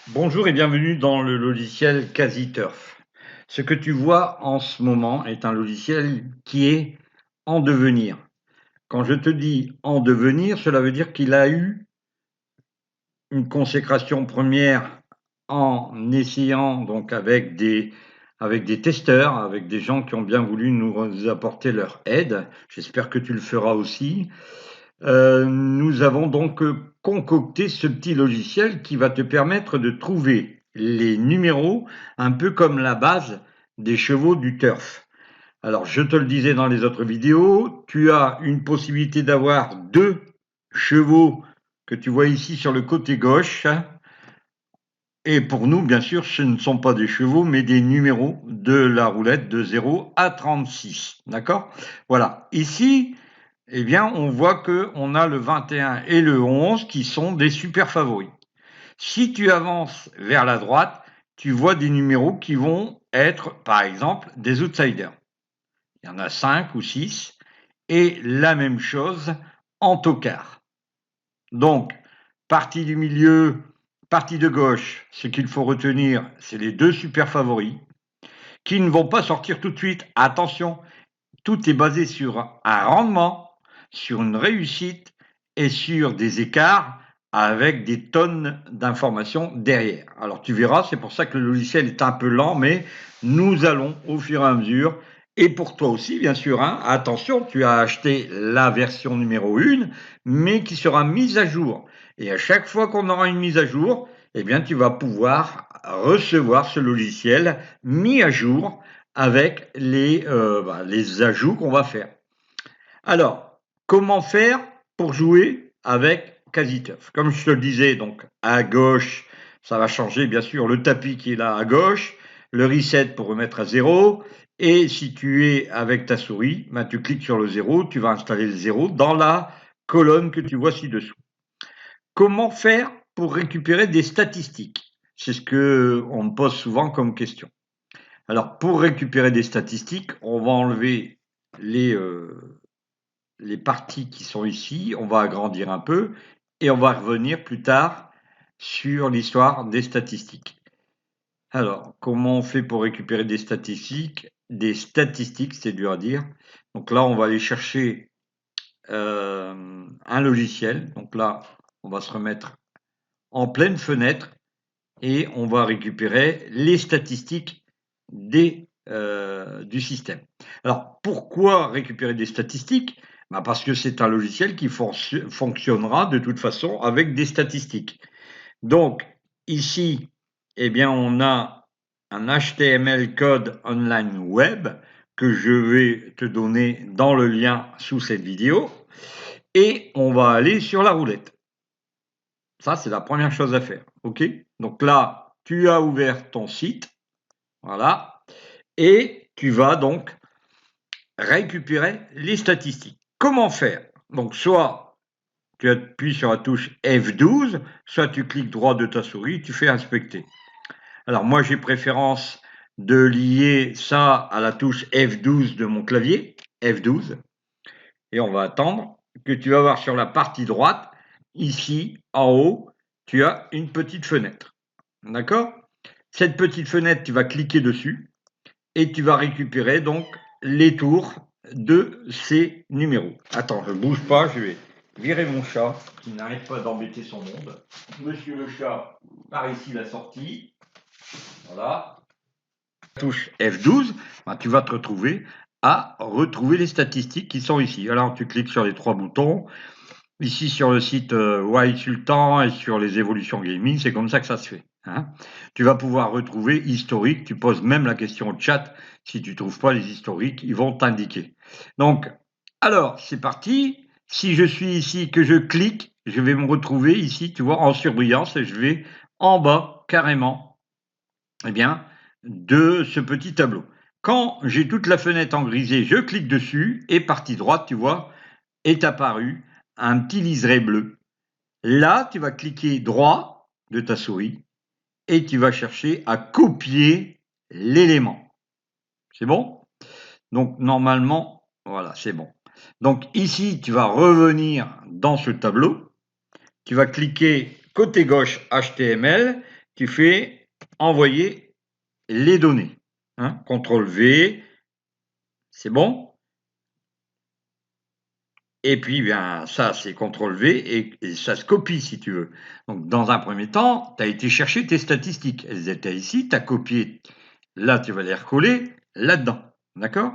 Bonjour et bienvenue dans le logiciel CasiTurf. Ce que tu vois en ce moment est un logiciel qui est en devenir. Quand je te dis en devenir, cela veut dire qu'il a eu une consécration première en essayant donc avec des testeurs, avec des gens qui ont bien voulu nous apporter leur aide. J'espère que tu le feras aussi. Nous avons donc concocté ce petit logiciel qui va te permettre de trouver les numéros un peu comme la base des chevaux du turf. Alors, je te le disais dans les autres vidéos, tu as une possibilité d'avoir deux chevaux que tu vois ici sur le côté gauche. Et pour nous, bien sûr, ce ne sont pas des chevaux, mais des numéros de la roulette de 0 à 36. D'accord? Voilà. Ici, eh bien, on voit qu'on a le 21 et le 11 qui sont des super favoris. Si tu avances vers la droite, tu vois des numéros qui vont être, par exemple, des outsiders. Il y en a 5 ou 6, et la même chose en tocard. Donc, partie du milieu, partie de gauche, ce qu'il faut retenir, c'est les deux super favoris qui ne vont pas sortir tout de suite. Attention, tout est basé sur un rendement, sur une réussite et sur des écarts avec des tonnes d'informations derrière. Alors tu verras, c'est pour ça que le logiciel est un peu lent, mais nous allons au fur et à mesure. Et pour toi aussi, bien sûr, hein, attention, tu as acheté la version numéro 1, mais qui sera mise à jour. Et à chaque fois qu'on aura une mise à jour, eh bien, tu vas pouvoir recevoir ce logiciel mis à jour avec les ajouts qu'on va faire. Alors, comment faire pour jouer avec CasiTurf? Comme je te le disais, donc à gauche, ça va changer bien sûr le tapis qui est là à gauche, le reset pour remettre à zéro, et si tu es avec ta souris, ben, tu cliques sur le zéro, tu vas installer le zéro dans la colonne que tu vois ci-dessous. Comment faire pour récupérer des statistiques? C'est ce que on me pose souvent comme question. Alors, pour récupérer des statistiques, on va enlever les, euh, les parties qui sont ici, on va agrandir un peu et on va revenir plus tard sur l'histoire des statistiques. Alors, comment on fait pour récupérer des statistiques? Des statistiques, c'est dur à dire. Donc là, on va aller chercher un logiciel. Donc là, on va se remettre en pleine fenêtre et on va récupérer les statistiques du système. Alors, pourquoi récupérer des statistiques? Ben parce que c'est un logiciel qui fonctionnera de toute façon avec des statistiques. Donc, ici, eh bien, on a un HTML code online web que je vais te donner dans le lien sous cette vidéo. Et on va aller sur la roulette. Ça, c'est la première chose à faire. OK? Donc là, tu as ouvert ton site. Voilà. Et tu vas donc récupérer les statistiques. Comment faire? Donc, soit tu appuies sur la touche F12, soit tu cliques droit de ta souris, tu fais inspecter. Alors, moi, j'ai préférence de lier ça à la touche F12 de mon clavier, F12, et on va attendre que tu vas voir sur la partie droite, ici, en haut, tu as une petite fenêtre. D'accord? Cette petite fenêtre, tu vas cliquer dessus et tu vas récupérer donc les tours de ces numéros. Attends, je ne bouge pas, je vais virer mon chat qui n'arrête pas d'embêter son monde. Monsieur le chat, par ici la sortie. Voilà. Touche F12, ben, tu vas te retrouver à retrouver les statistiques qui sont ici. Alors tu cliques sur les trois boutons. Ici sur le site Wild Sultan et sur les évolutions gaming, c'est comme ça que ça se fait. Hein. Tu vas pouvoir retrouver historique, tu poses même la question au chat, si tu ne trouves pas les historiques, ils vont t'indiquer. Donc, alors, c'est parti. Si je suis ici, que je clique, je vais me retrouver ici, tu vois, en surbrillance, et je vais en bas, carrément, eh bien, de ce petit tableau. Quand j'ai toute la fenêtre en grisé, je clique dessus, et partie droite, tu vois, est apparu un petit liseré bleu. Là, tu vas cliquer droit de ta souris et tu vas chercher à copier l'élément. C'est bon? Donc, normalement, voilà, c'est bon. Donc, ici, tu vas revenir dans ce tableau. Tu vas cliquer côté gauche HTML tu fais envoyer les données. Hein, CTRL V, c'est bon. Et puis, bien, ça, c'est CTRL V et ça se copie si tu veux. Donc, dans un premier temps, tu as été chercher tes statistiques. Elles étaient ici, tu as copié. Là, tu vas les recoller là-dedans. D'accord?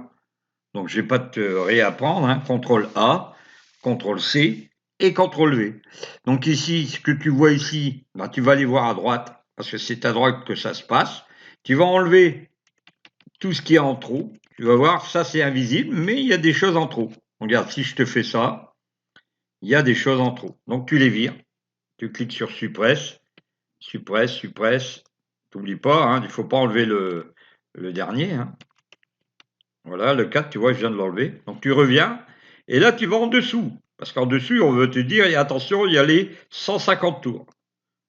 Donc, je ne vais pas te réapprendre. Hein. CTRL A, CTRL C et CTRL V. Donc, ici, ce que tu vois ici, ben, tu vas aller voir à droite parce que c'est à droite que ça se passe. Tu vas enlever tout ce qui est en trop. Tu vas voir, ça, c'est invisible, mais il y a des choses en trop. Regarde, si je te fais ça, il y a des choses en trop. Donc tu les vires, tu cliques sur suppresse, suppresse, suppresse. T'oublies pas, hein, il ne faut pas enlever le dernier. Hein. Voilà, le 4, tu vois, je viens de l'enlever. Donc tu reviens, et là tu vas en dessous. Parce qu'en dessus, on veut te dire, et attention, il y a les 150 tours.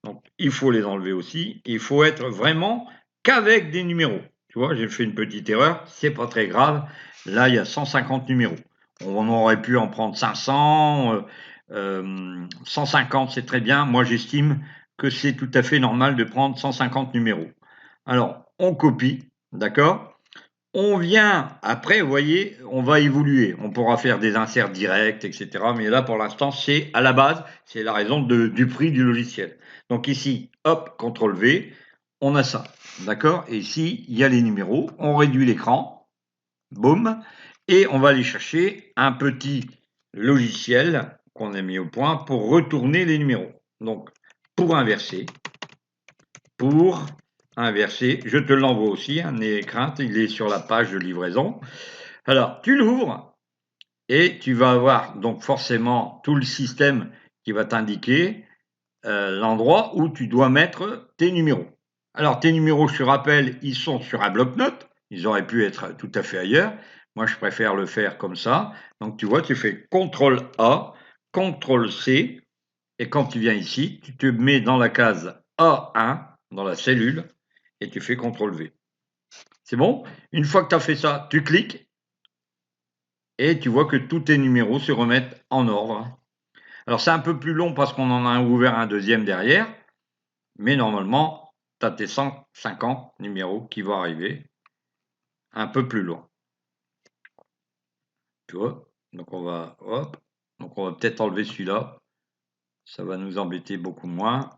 Donc il faut les enlever aussi. Il faut être vraiment qu'avec des numéros. Tu vois, j'ai fait une petite erreur, c'est pas très grave. Là, il y a 150 numéros. On aurait pu en prendre 500, 150, c'est très bien. Moi, j'estime que c'est tout à fait normal de prendre 150 numéros. Alors, on copie, d'accord? On vient, après, vous voyez, on va évoluer. On pourra faire des inserts directs, etc. Mais là, pour l'instant, c'est à la base, c'est la raison du prix du logiciel. Donc ici, hop, CTRL V, on a ça. D'accord? Et ici, il y a les numéros. On réduit l'écran. Boum. Et on va aller chercher un petit logiciel qu'on a mis au point pour retourner les numéros. Donc, pour inverser, je te l'envoie aussi, hein, n'aie crainte, il est sur la page de livraison. Alors, tu l'ouvres et tu vas avoir donc forcément tout le système qui va t'indiquer l'endroit où tu dois mettre tes numéros. Alors, tes numéros, je te rappelle, ils sont sur un bloc-notes. Ils auraient pu être tout à fait ailleurs. Moi, je préfère le faire comme ça. Donc, tu vois, tu fais CTRL A, CTRL C, et quand tu viens ici, tu te mets dans la case A1, dans la cellule, et tu fais CTRL V. C'est bon? Une fois que tu as fait ça, tu cliques, et tu vois que tous tes numéros se remettent en ordre. Alors, c'est un peu plus long parce qu'on en a ouvert un deuxième derrière, mais normalement, tu as tes 150 numéros qui vont arriver un peu plus loin. Tu vois? Donc on va, hop, donc on va peut-être enlever celui-là. Ça va nous embêter beaucoup moins.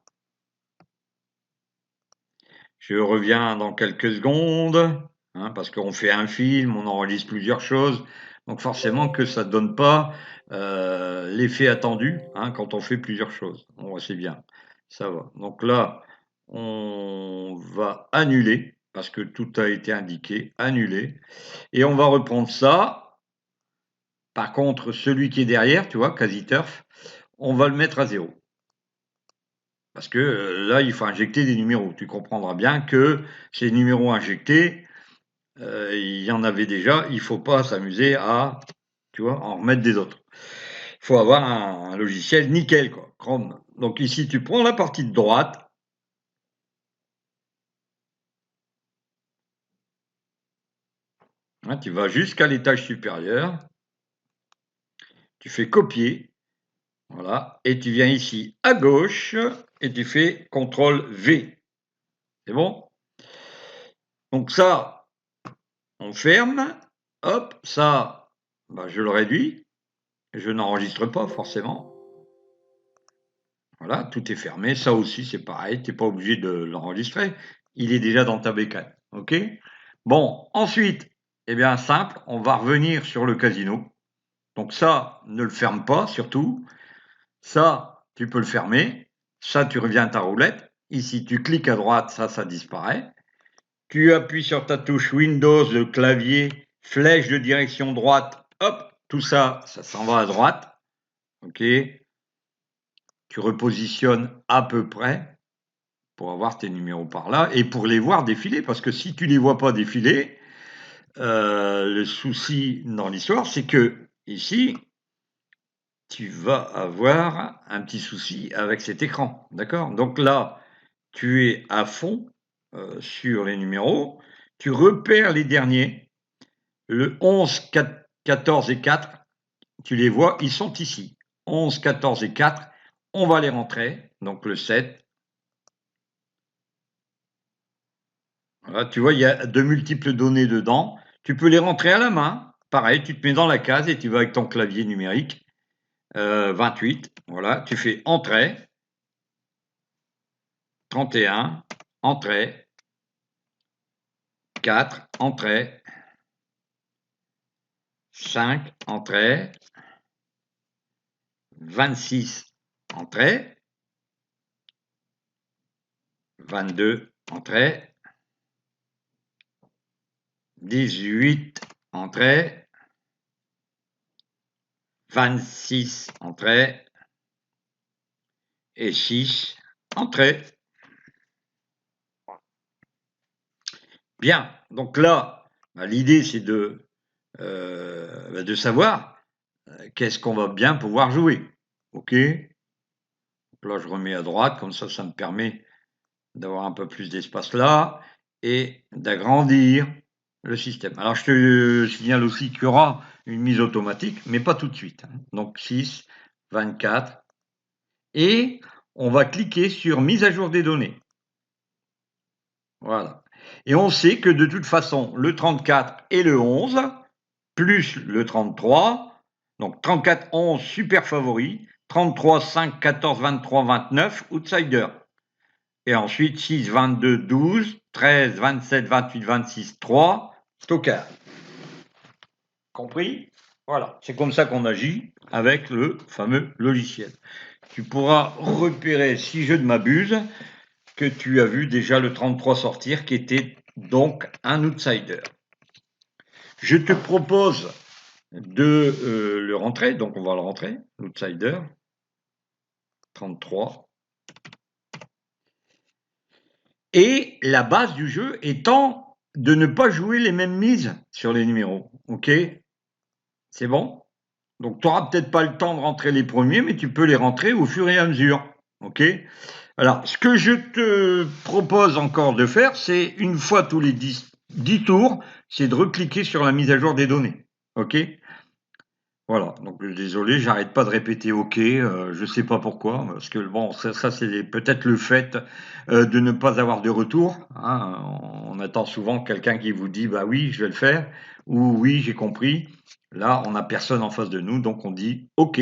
Je reviens dans quelques secondes, hein, parce qu'on fait un film, on enregistre plusieurs choses. Donc forcément que ça ne donne pas l'effet attendu hein, quand on fait plusieurs choses. Bon, c'est bien, ça va. Donc là, on va annuler, parce que tout a été indiqué, annuler. Et on va reprendre ça. Par contre, celui qui est derrière, tu vois, quasi-turf, on va le mettre à 0. Parce que là, il faut injecter des numéros. Tu comprendras bien que ces numéros injectés, il y en avait déjà. Il ne faut pas s'amuser à, tu vois, en remettre des autres. Il faut avoir un logiciel nickel, quoi, Chrome. Donc ici, tu prends la partie de droite. Hein, tu vas jusqu'à l'étage supérieur. Tu fais copier. Voilà. Et tu viens ici à gauche et tu fais CTRL V. C'est bon? Donc ça, on ferme. Hop, ça, bah, je le réduis. Je n'enregistre pas forcément. Voilà, tout est fermé. Ça aussi, c'est pareil. Tu n'es pas obligé de l'enregistrer. Il est déjà dans ta bécane. OK? Bon, ensuite, eh bien, simple, on va revenir sur le casino. Donc ça, ne le ferme pas, surtout. Ça, tu peux le fermer. Ça, tu reviens à ta roulette. Ici, tu cliques à droite, ça disparaît. Tu appuies sur ta touche Windows, le clavier, flèche de direction droite. Hop, tout ça, ça s'en va à droite. OK? Tu repositionnes à peu près pour avoir tes numéros par là et pour les voir défiler. Parce que si tu ne les vois pas défiler, le souci dans l'histoire, c'est que ici, tu vas avoir un petit souci avec cet écran. D'accord? Donc là, tu es à fond sur les numéros. Tu repères les derniers. Le 11, 14 et 4, tu les vois, ils sont ici. 11, 14 et 4, on va les rentrer. Donc le 7, Voilà, tu vois, il y a de multiples données dedans. Tu peux les rentrer à la main. Pareil, tu te mets dans la case et tu vas avec ton clavier numérique. 28, voilà, tu fais entrée, 31, entrée, 4, entrée, 5, entrée, 26, entrée, 22, entrée, 18, entrée, 26, entrée, et 6, entrée. Bien, donc là, l'idée c'est de savoir qu'est-ce qu'on va bien pouvoir jouer. Ok. Donc là, je remets à droite, comme ça me permet d'avoir un peu plus d'espace là et d'agrandir le système. Alors, je te signale aussi qu'il y aura une mise automatique, mais pas tout de suite. Donc, 6, 24. Et on va cliquer sur mise à jour des données. Voilà. Et on sait que de toute façon, le 34 et le 11, plus le 33, donc 34, 11, super favori, 33, 5, 14, 23, 29, outsider. Et ensuite 6, 22, 12, 13, 27, 28, 26, 3, stockage. Compris? Voilà, c'est comme ça qu'on agit avec le fameux logiciel. Tu pourras repérer, si je ne m'abuse, que tu as vu déjà le 33 sortir, qui était donc un outsider. Je te propose de le rentrer, donc on va le rentrer, l'outsider, 33. Et la base du jeu étant de ne pas jouer les mêmes mises sur les numéros. Ok? C'est bon? Donc tu n'auras peut-être pas le temps de rentrer les premiers, mais tu peux les rentrer au fur et à mesure. Ok? Alors, ce que je te propose encore de faire, c'est une fois tous les 10 tours, c'est de recliquer sur la mise à jour des données. Ok? Voilà, donc désolé, j'arrête pas de répéter OK, je sais pas pourquoi, parce que bon, ça c'est peut-être le fait, de ne pas avoir de retour, hein. On attend souvent quelqu'un qui vous dit: «Bah oui, je vais le faire» ou «Oui, j'ai compris». Là, on a personne en face de nous, donc on dit OK.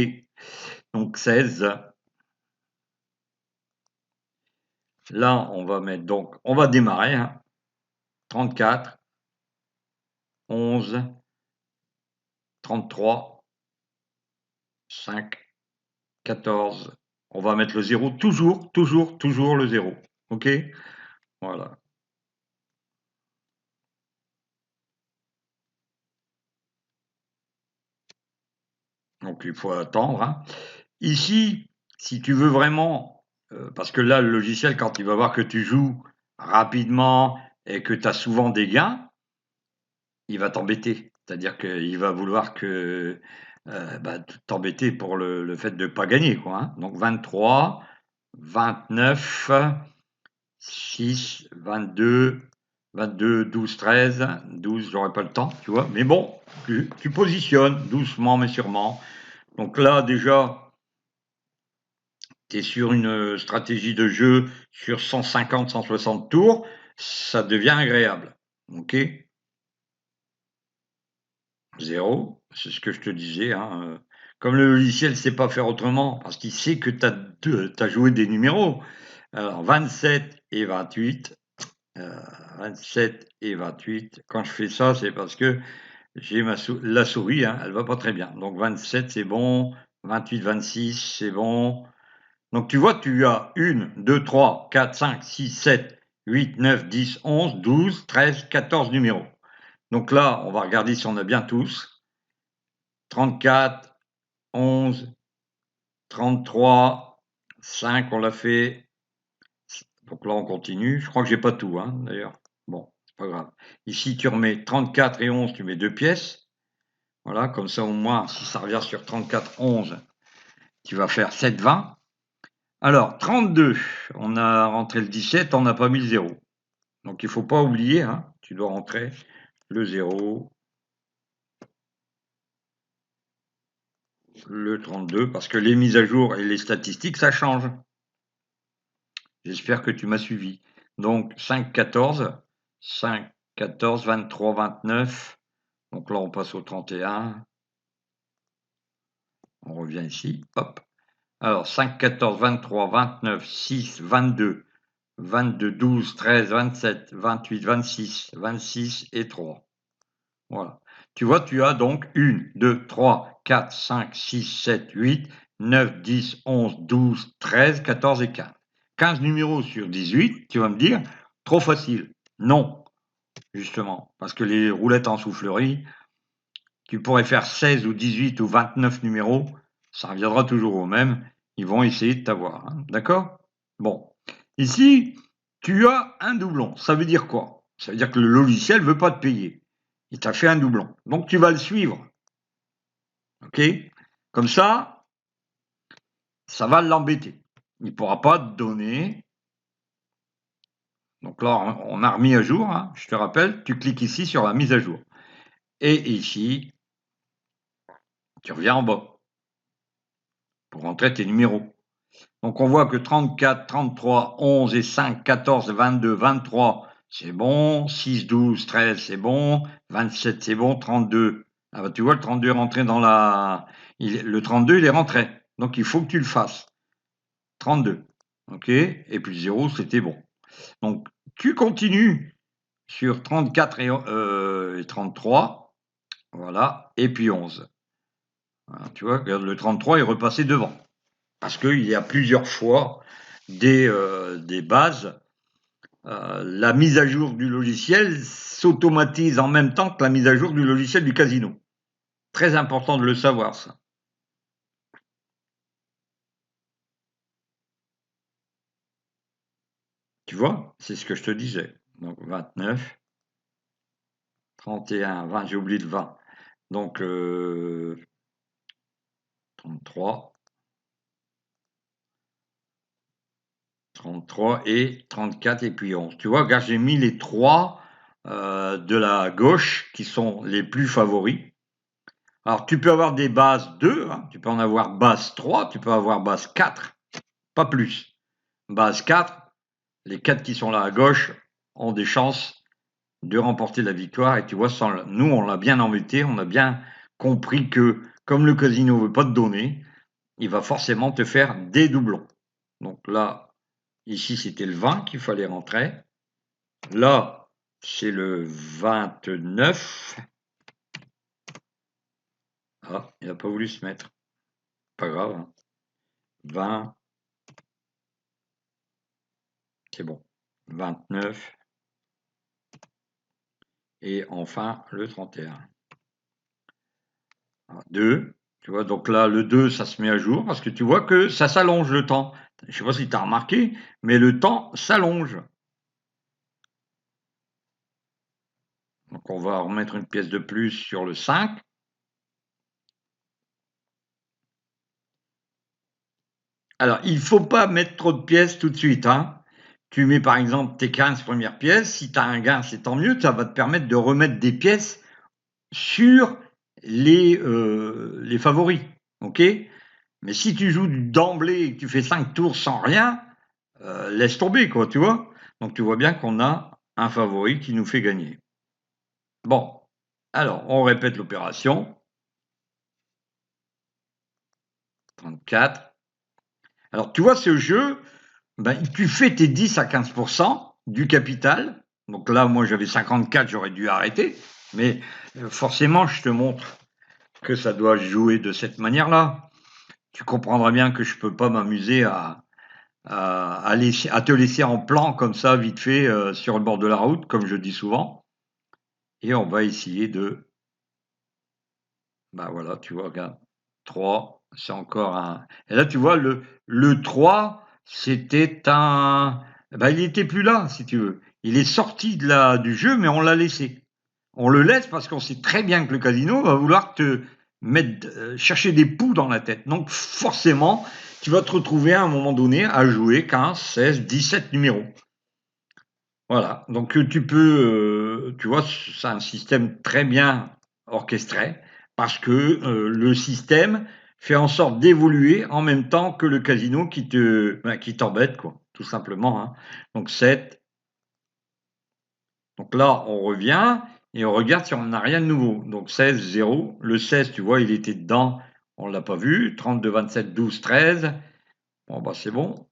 Donc 16. Là, on va mettre donc on va démarrer, hein. 34, 11, 33, 5, 14. On va mettre le 0, toujours le 0. OK? Voilà. Donc il faut attendre, hein. Ici, si tu veux vraiment, parce que là, le logiciel, quand il va voir que tu joues rapidement et que tu as souvent des gains, il va t'embêter. C'est-à-dire qu'il va vouloir que, bah, t'embêter pour le fait de ne pas gagner, quoi, hein. Donc 23, 29, 6, 22, 22, 12, 13, 12, j'aurais pas le temps, tu vois? Mais bon, tu positionnes doucement mais sûrement. Donc là, déjà, tu es sur une stratégie de jeu sur 150, 160 tours, ça devient agréable. OK? 0, c'est ce que je te disais, hein, comme le logiciel ne sait pas faire autrement, parce qu'il sait que tu as joué des numéros. Alors 27 et 28, 27 et 28, quand je fais ça, c'est parce que j'ai la souris, hein, elle va pas très bien. Donc 27, c'est bon, 28, 26, c'est bon. Donc tu vois, tu as 1, 2, 3, 4, 5, 6, 7, 8, 9, 10, 11, 12, 13, 14 numéros. Donc là, on va regarder si on a bien tous. 34, 11, 33, 5, on l'a fait. Donc là, on continue. Je crois que j'ai pas tout, hein, d'ailleurs. Bon, c'est pas grave. Ici, tu remets 34 et 11, tu mets 2 pièces. Voilà, comme ça, au moins, si ça revient sur 34, 11, tu vas faire 7, 20. Alors, 32, on a rentré le 17, on n'a pas mis le 0. Donc il ne faut pas oublier, hein, tu dois rentrer le 0, le 32, parce que les mises à jour et les statistiques, ça change. J'espère que tu m'as suivi. Donc 5, 14, 5, 14, 23, 29. Donc là, on passe au 31. On revient ici. Hop. Alors, 5, 14, 23, 29, 6, 22, 22, 12, 13, 27, 28, 26, 26 et 3. Voilà. Tu vois, tu as donc 1, 2, 3, 4, 5, 6, 7, 8, 9, 10, 11, 12, 13, 14 et 15. 15 numéros sur 18, tu vas me dire, trop facile. Non, justement, parce que les roulettes en soufflerie, tu pourrais faire 16 ou 18 ou 29 numéros, ça reviendra toujours au même, ils vont essayer de t'avoir. Hein, d'accord? Bon. Ici, tu as un doublon. Ça veut dire quoi? Ça veut dire que le logiciel ne veut pas te payer. Il t'a fait un doublon. Donc, tu vas le suivre. OK? Comme ça va l'embêter. Il ne pourra pas te donner. Donc là, on a remis à jour. Hein, je te rappelle, tu cliques ici sur la mise à jour. Et ici, tu reviens en bas pour rentrer tes numéros. Donc on voit que 34, 33, 11 et 5, 14, 22, 23, c'est bon. 6, 12, 13, c'est bon. 27, c'est bon. 32. Ah bah, tu vois, le 32 est rentré dans la... Le 32, il est rentré. Donc il faut que tu le fasses. 32. OK? Et puis 0, c'était bon. Donc tu continues sur 34 et 33. Voilà. Et puis 11. Voilà, tu vois, le 33 est repassé devant. Parce qu'il y a plusieurs fois des bases. La mise à jour du logiciel s'automatise en même temps que la mise à jour du logiciel du casino. Très important de le savoir, ça. Tu vois, c'est ce que je te disais. Donc 29, 31, 20, j'ai oublié le 20. Donc 33, 33 et 34 et puis 11. Tu vois, regarde, j'ai mis les trois de la gauche qui sont les plus favoris. Alors, tu peux avoir des bases 2, hein, tu peux en avoir base 3, tu peux avoir base 4, pas plus. Base 4, les 4 qui sont là à gauche ont des chances de remporter la victoire. Et tu vois, nous, on l'a bien embêté, on a bien compris que comme le casino ne veut pas te donner, il va forcément te faire des doublons. Donc là, ici, c'était le 20 qu'il fallait rentrer. Là, c'est le 29. Ah, il n'a pas voulu se mettre. Pas grave. Hein. 20. C'est bon. 29. Et enfin, le 31. 2. Tu vois, donc là, le 2, ça se met à jour parce que tu vois que ça s'allonge le temps. Je ne sais pas si tu as remarqué, mais le temps s'allonge. Donc on va remettre une pièce de plus sur le 5. Alors, il ne faut pas mettre trop de pièces tout de suite. Hein. Tu mets par exemple tes 15 premières pièces. Si tu as un gain, c'est tant mieux. Ça va te permettre de remettre des pièces sur les favoris. OK? Mais si tu joues d'emblée et que tu fais 5 tours sans rien, laisse tomber, quoi, tu vois? Donc tu vois bien qu'on a un favori qui nous fait gagner. Bon, alors on répète l'opération. 34. Alors tu vois, ce jeu, ben, tu fais tes 10 à 15% du capital. Donc là, moi j'avais 54, j'aurais dû arrêter. Mais forcément, je te montre que ça doit jouer de cette manière-là. Tu comprendras bien que je ne peux pas m'amuser à te laisser en plan comme ça, vite fait, sur le bord de la route, comme je dis souvent. Et on va essayer de... Ben voilà, tu vois, regarde. 3, c'est encore un... Et là, tu vois, le 3, c'était un... Ben, il n'était plus là, si tu veux. Il est sorti du jeu, mais on l'a laissé. On le laisse parce qu'on sait très bien que le casino va vouloir te mettre, chercher des poux dans la tête. Donc forcément, tu vas te retrouver à un moment donné à jouer 15, 16, 17 numéros. Voilà, donc tu peux, tu vois, c'est un système très bien orchestré parce que le système fait en sorte d'évoluer en même temps que le casino qui t'embête, quoi, tout simplement. Hein. Donc 7, donc Donc là, on revient et on regarde si on n'a rien de nouveau. Donc 16, 0. Le 16, tu vois, il était dedans. On ne l'a pas vu. 32, 27, 12, 13. Bon, bah c'est bon.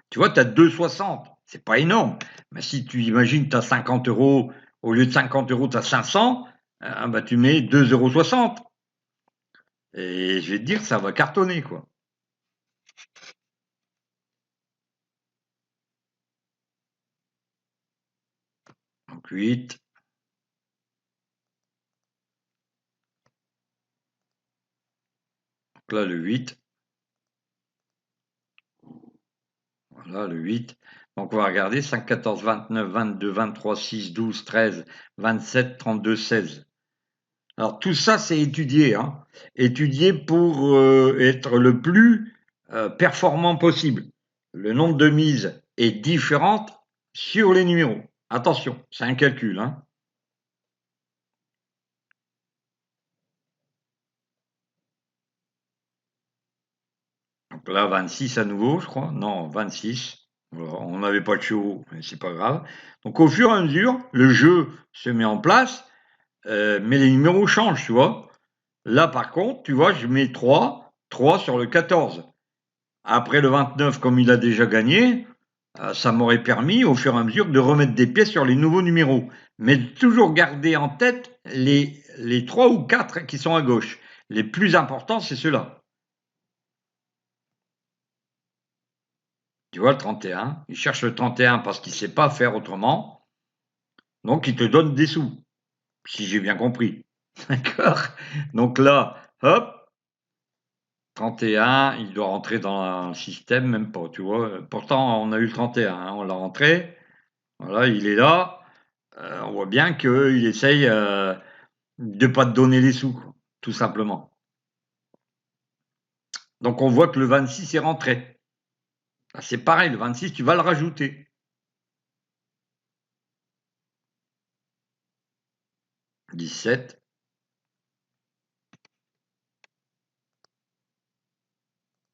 Tu vois, tu as 2,60. C'est pas énorme. Mais si tu imagines, tu as 50 euros, au lieu de 50 euros, tu as 500, bah, tu mets 2,60 €. Et je vais te dire, ça va cartonner, quoi. Donc 8. Donc là, le 8. Voilà, le 8. Donc on va regarder 5, 14, 29, 22, 23, 6, 12, 13, 27, 32, 16. Alors tout ça, c'est étudié, hein. Étudié pour être le plus performant possible. Le nombre de mises est différent sur les numéros. Attention, c'est un calcul, hein. Donc là, 26 à nouveau, je crois. Non, 26. Voilà, on n'avait pas de chevaux, mais c'est pas grave. Donc au fur et à mesure, le jeu se met en place, mais les numéros changent, tu vois. Là, par contre, tu vois, je mets 3, 3 sur le 14. Après le 29, comme il a déjà gagné, ça m'aurait permis, au fur et à mesure, de remettre des pièces sur les nouveaux numéros. Mais de toujours garder en tête les 3 ou 4 qui sont à gauche. Les plus importants, c'est ceux-là. Tu vois, le 31, il cherche le 31 parce qu'il ne sait pas faire autrement. Donc, il te donne des sous, si j'ai bien compris. D'accord. Donc là, hop, 31, il doit rentrer dans un système, même pas, tu vois. Pourtant, on a eu le 31, hein, on l'a rentré. Voilà, il est là. On voit bien qu'il essaye de ne pas te donner les sous, quoi, tout simplement. Donc, on voit que le 26 est rentré. Ah, c'est pareil, le 26, tu vas le rajouter. 17.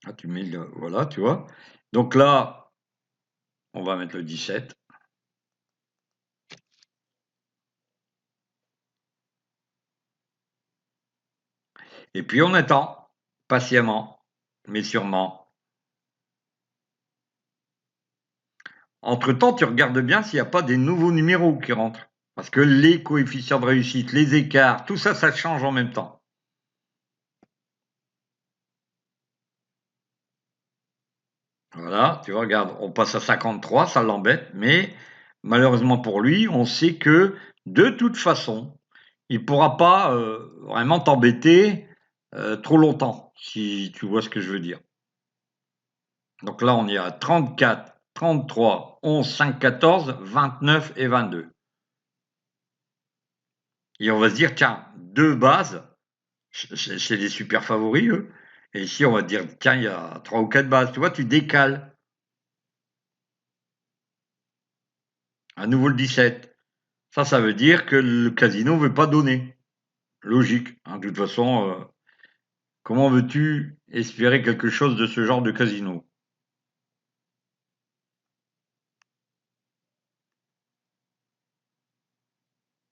Ah, tu mets le, voilà, tu vois. Donc là, on va mettre le 17. Et puis on attend, patiemment, mais sûrement. Entre-temps, tu regardes bien s'il n'y a pas des nouveaux numéros qui rentrent. Parce que les coefficients de réussite, les écarts, tout ça, ça change en même temps. Voilà, tu vois, regarde, on passe à 53, ça l'embête, mais malheureusement pour lui, on sait que de toute façon, il ne pourra pas vraiment t'embêter trop longtemps, si tu vois ce que je veux dire. Donc là, on est à 34, 33, 11, 5, 14, 29 et 22. Et on va se dire, tiens, deux bases, c'est les super favoris, eux. Et ici, on va dire, tiens, il y a trois ou quatre bases. Tu vois, tu décales. À nouveau le 17. Ça veut dire que le casino ne veut pas donner. Logique, hein. De toute façon, comment veux-tu espérer quelque chose de ce genre de casino?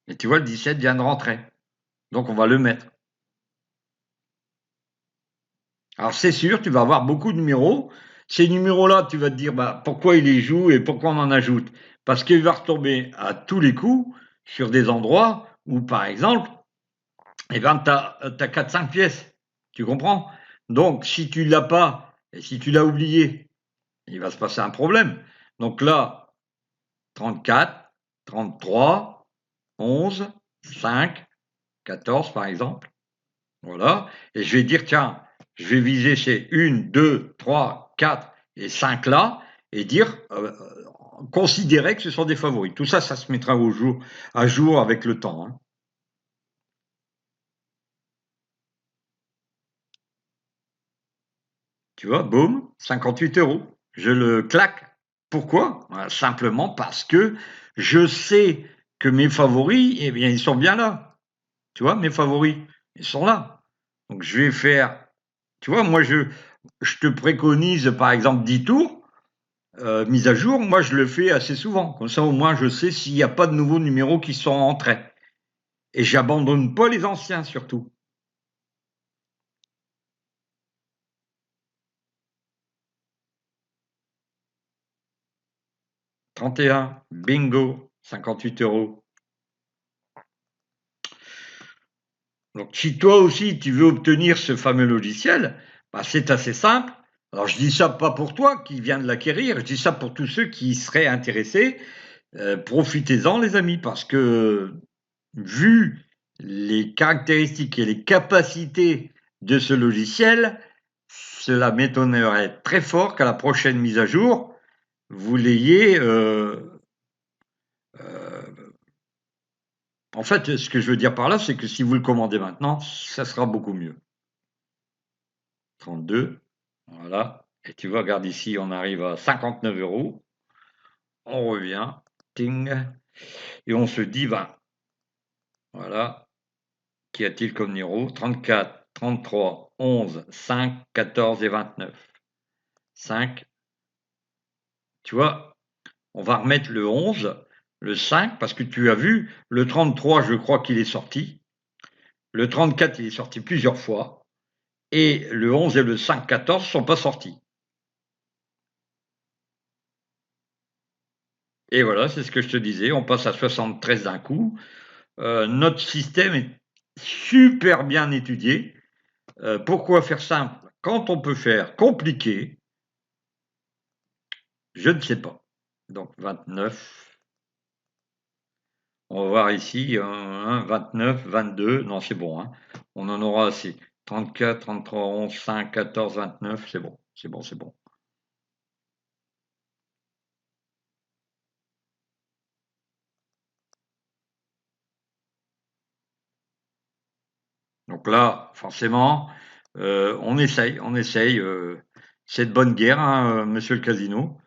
Et tu vois, le 17 vient de rentrer. Donc, on va le mettre. Alors, c'est sûr, tu vas avoir beaucoup de numéros. Ces numéros-là, tu vas te dire, bah, pourquoi il les joue et pourquoi on en ajoute? Parce qu'il va retomber à tous les coups sur des endroits où, par exemple, eh ben, tu as 4-5 pièces. Tu comprends? Donc, si tu l'as pas et si tu l'as oublié, il va se passer un problème. Donc là, 34, 33, 11, 5, 14 par exemple. Voilà. Et je vais dire, tiens, je vais viser ces 1, 2, 3, 4 et 5 là et dire, considérer que ce sont des favoris. Tout ça, ça se mettra à jour avec le temps, hein. Tu vois, boum, 58 euros. Je le claque. Pourquoi? Simplement parce que je sais que mes favoris, eh bien, ils sont bien là. Tu vois, mes favoris, ils sont là. Donc, je vais faire, tu vois, moi, je te préconise, par exemple, 10 tours. mise à jour, moi je le fais assez souvent. Comme ça, au moins, je sais s'il n'y a pas de nouveaux numéros qui sont entrés. Et j'abandonne pas les anciens, surtout. 31, bingo, 58 €. Donc, si toi aussi tu veux obtenir ce fameux logiciel, bah, c'est assez simple. Alors, je dis ça pas pour toi qui viens de l'acquérir, je dis ça pour tous ceux qui seraient intéressés. Profitez-en, les amis, parce que vu les caractéristiques et les capacités de ce logiciel, cela m'étonnerait très fort qu'à la prochaine mise à jour, vous l'ayez. En fait, ce que je veux dire par là, c'est que si vous le commandez maintenant, ça sera beaucoup mieux. 32, voilà. Et tu vois, regarde ici, on arrive à 59 €. On revient, ting, et on se dit 20. Voilà. Qu'y a-t-il comme numéro? 34, 33, 11, 5, 14 et 29. 5, tu vois, on va remettre le 11, le 5, parce que tu as vu, le 33, je crois qu'il est sorti. Le 34, il est sorti plusieurs fois. Et le 11 et le 5, 14 ne sont pas sortis. Et voilà, c'est ce que je te disais, on passe à 73 d'un coup. Notre système est super bien étudié. Pourquoi faire simple quand on peut faire compliqué? Je ne sais pas. Donc 29. On va voir ici, 29, 22. Non, c'est bon, hein. On en aura assez. 34, 33, 11, 5, 14, 29. C'est bon, c'est bon, c'est bon. Donc là, forcément, on essaye, on essaye. C'est de bonne guerre, hein, monsieur le casino.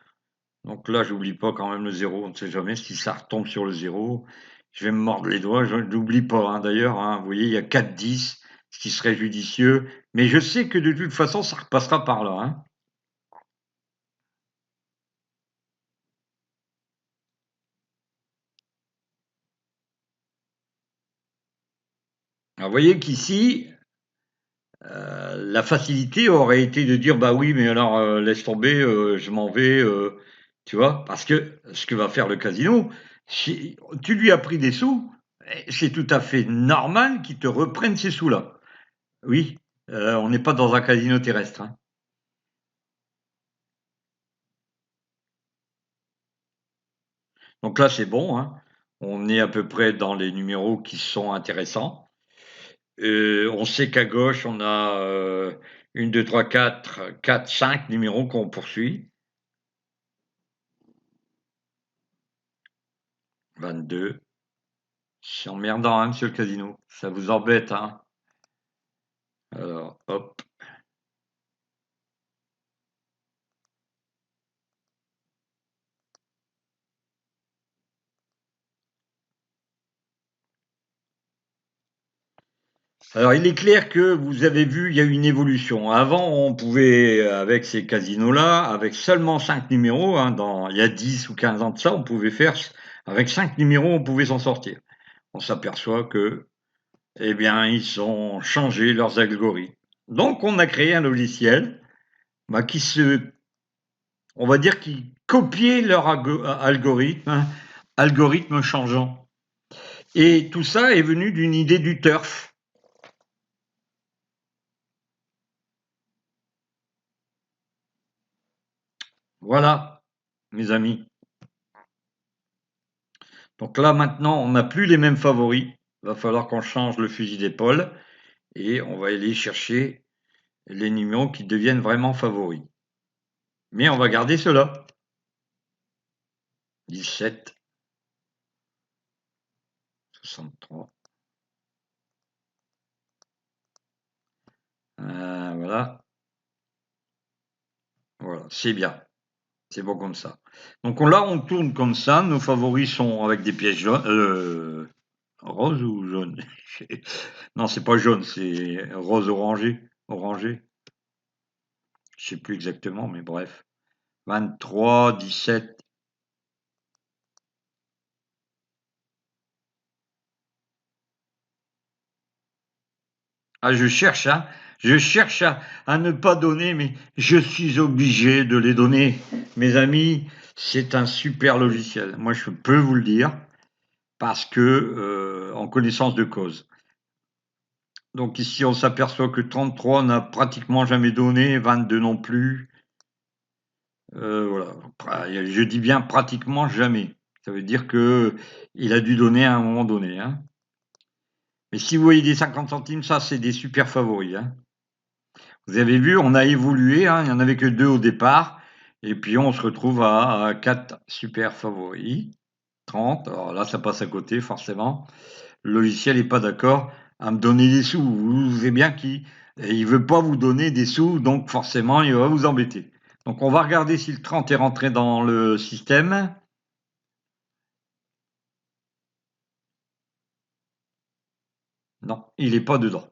Donc là, j'oublie pas quand même le zéro. On ne sait jamais si ça retombe sur le zéro. Je vais me mordre les doigts. Je n'oublie pas, hein, d'ailleurs, hein. Vous voyez, il y a 4-10, ce qui serait judicieux. Mais je sais que de toute façon, ça repassera par là, hein. Alors, vous voyez qu'ici, la facilité aurait été de dire: «Bah oui, mais alors, laisse tomber, je m'en vais», tu vois? Parce que ce que va faire le casino, si tu lui as pris des sous, c'est tout à fait normal qu'il te reprenne ces sous-là. Oui, on n'est pas dans un casino terrestre, hein. Donc là, c'est bon, hein. On est à peu près dans les numéros qui sont intéressants. On sait qu'à gauche, on a, 1, 2, 3, 4, 4, 5 numéros qu'on poursuit. 22. C'est emmerdant, hein, monsieur le casino. Ça vous embête, hein. Alors, hop. Alors, il est clair que vous avez vu, il y a une évolution. Avant, on pouvait, avec ces casinos-là, avec seulement 5 numéros, hein, il y a 10 ou 15 ans de ça, on pouvait faire, avec 5 numéros, on pouvait s'en sortir. On s'aperçoit que, eh bien, ils ont changé leurs algorithmes. Donc, on a créé un logiciel, bah, on va dire, qui copiait leur algorithme, hein, algorithme changeant. Et tout ça est venu d'une idée du turf. Voilà, mes amis. Donc là, maintenant, on n'a plus les mêmes favoris. Il va falloir qu'on change le fusil d'épaule et on va aller chercher les numéros qui deviennent vraiment favoris. Mais on va garder cela. 17, 63. Voilà. Voilà, c'est bien. C'est bon comme ça. Donc là, on tourne comme ça. Nos favoris sont avec des pièces jaunes. Rose ou jaune? Non, c'est pas jaune, c'est rose orangé. Orangé. Je sais plus exactement, mais bref. 23, 17. Ah, je cherche, hein. Je cherche à ne pas donner, mais je suis obligé de les donner. Mes amis, c'est un super logiciel. Moi, je peux vous le dire parce que en connaissance de cause. Donc ici, on s'aperçoit que 33 n'a pratiquement jamais donné, 22 non plus. Voilà. Je dis bien pratiquement jamais. Ça veut dire que il a dû donner à un moment donné, hein. Mais si vous voyez des 50 centimes, ça, c'est des super favoris, hein. Vous avez vu, on a évolué, hein, il n'y en avait que 2 au départ, et puis on se retrouve à 4 super favoris, 30. Alors là, ça passe à côté, forcément. Le logiciel n'est pas d'accord à me donner des sous. Vous savez bien qu'il ne veut pas vous donner des sous, donc forcément, il va vous embêter. Donc on va regarder si le 30 est rentré dans le système. Non, il n'est pas dedans.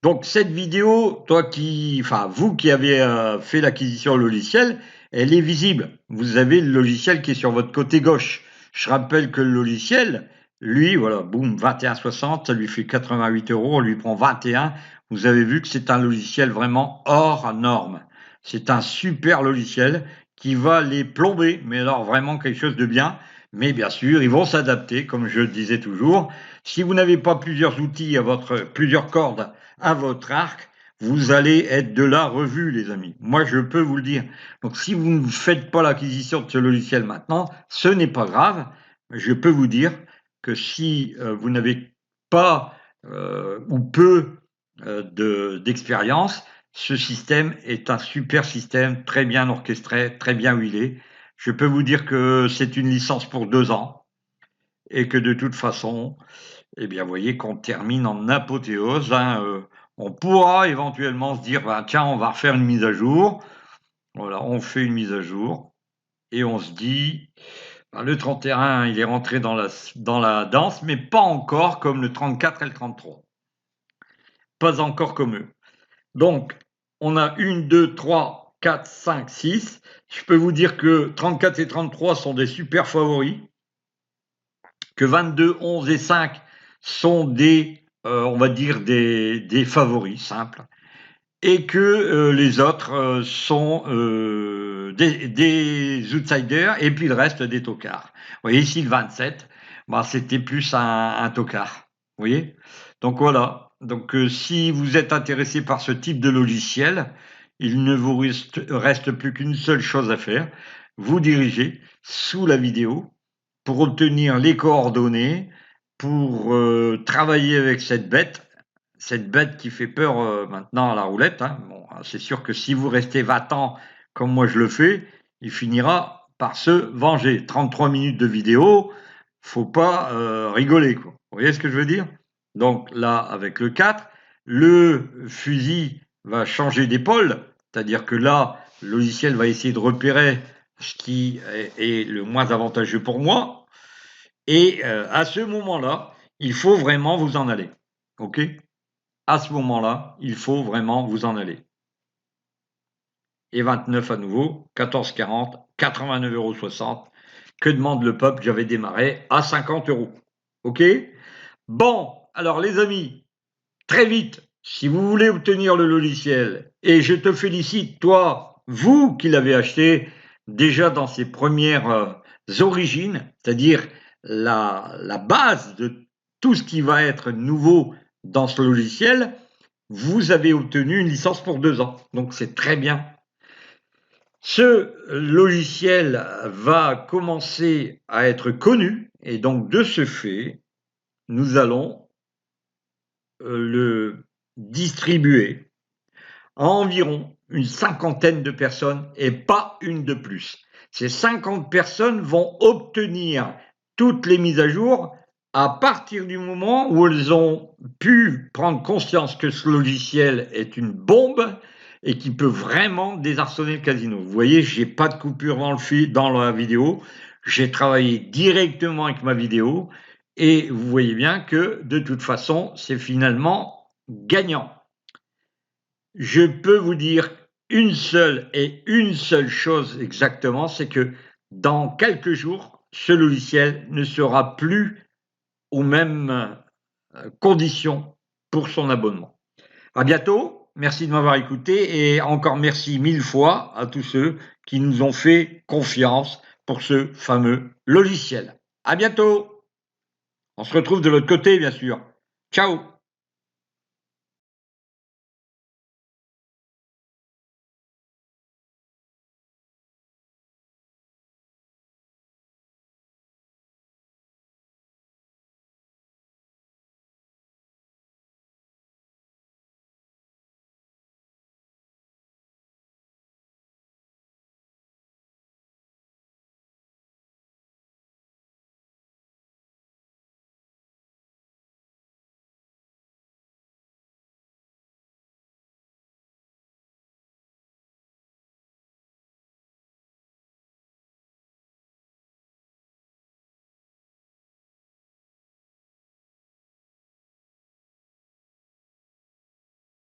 Donc cette vidéo, vous qui avez fait l'acquisition logicielle, elle est visible. Vous avez le logiciel qui est sur votre côté gauche. Je rappelle que le logiciel, lui, voilà, boum, 21,60, ça lui fait 88 euros, on lui prend 21. Vous avez vu que c'est un logiciel vraiment hors norme. C'est un super logiciel qui va les plomber, mais alors vraiment quelque chose de bien. Mais bien sûr, ils vont s'adapter, comme je le disais toujours. Si vous n'avez pas plusieurs outils plusieurs cordes à votre arc, vous allez être de la revue, les amis. Moi, je peux vous le dire. Donc, si vous ne faites pas l'acquisition de ce logiciel maintenant, ce n'est pas grave. Je peux vous dire que si vous n'avez pas ou peu d'expérience, ce système est un super système, très bien orchestré, très bien huilé. Je peux vous dire que c'est une licence pour 2 ans et que de toute façon, eh bien, vous voyez qu'on termine en apothéose, hein, on pourra éventuellement se dire, bah, tiens, on va refaire une mise à jour. Voilà, on fait une mise à jour et on se dit, bah, le 31, il est rentré dans la danse, mais pas encore comme le 34 et le 33. Pas encore comme eux. Donc, on a 1, 2, 3, 4, 5, 6. Je peux vous dire que 34 et 33 sont des super favoris, que 22, 11 et 5 sont on va dire, des favoris simples, et que les autres sont des outsiders, et puis le reste des tocards. Vous voyez ici le 27, bah, c'était plus un tocard. Vous voyez. Donc voilà. Donc si vous êtes intéressé par ce type de logiciel, il ne vous reste plus qu'une seule chose à faire. Vous dirigez sous la vidéo pour obtenir les coordonnées, pour travailler avec cette bête qui fait peur maintenant à la roulette, hein. Bon, c'est sûr que si vous restez 20 ans comme moi je le fais, il finira par se venger. 33 minutes de vidéo, faut pas rigoler, quoi. Vous voyez ce que je veux dire? Donc là, avec le 4, le fusil va changer d'épaule, c'est-à-dire que là, le logiciel va essayer de repérer ce qui est le moins avantageux pour moi. Et à ce moment-là, il faut vraiment vous en aller. OK? À ce moment-là, il faut vraiment vous en aller. Et 29 à nouveau, 14,40, 89,60 €. Que demande le peuple? J'avais démarré à 50 €. OK? Bon, alors les amis, très vite, si vous voulez obtenir le logiciel, et je te félicite, toi, vous qui l'avez acheté déjà dans ses premières origines, c'est-à-dire la base de tout ce qui va être nouveau dans ce logiciel, vous avez obtenu une licence pour 2 ans. Donc c'est très bien. Ce logiciel va commencer à être connu et donc de ce fait, nous allons le distribuer à environ une cinquantaine de personnes et pas une de plus. Ces 50 personnes vont obtenir toutes les mises à jour à partir du moment où elles ont pu prendre conscience que ce logiciel est une bombe et qui peut vraiment désarçonner le casino. Vous voyez, j'ai pas de coupure dans la vidéo. J'ai travaillé directement avec ma vidéo et vous voyez bien que de toute façon, c'est finalement gagnant. Je peux vous dire une seule chose exactement, c'est que dans quelques jours, ce logiciel ne sera plus aux mêmes conditions pour son abonnement. À bientôt, merci de m'avoir écouté et encore merci 1000 fois à tous ceux qui nous ont fait confiance pour ce fameux logiciel. À bientôt. On se retrouve de l'autre côté, bien sûr. Ciao.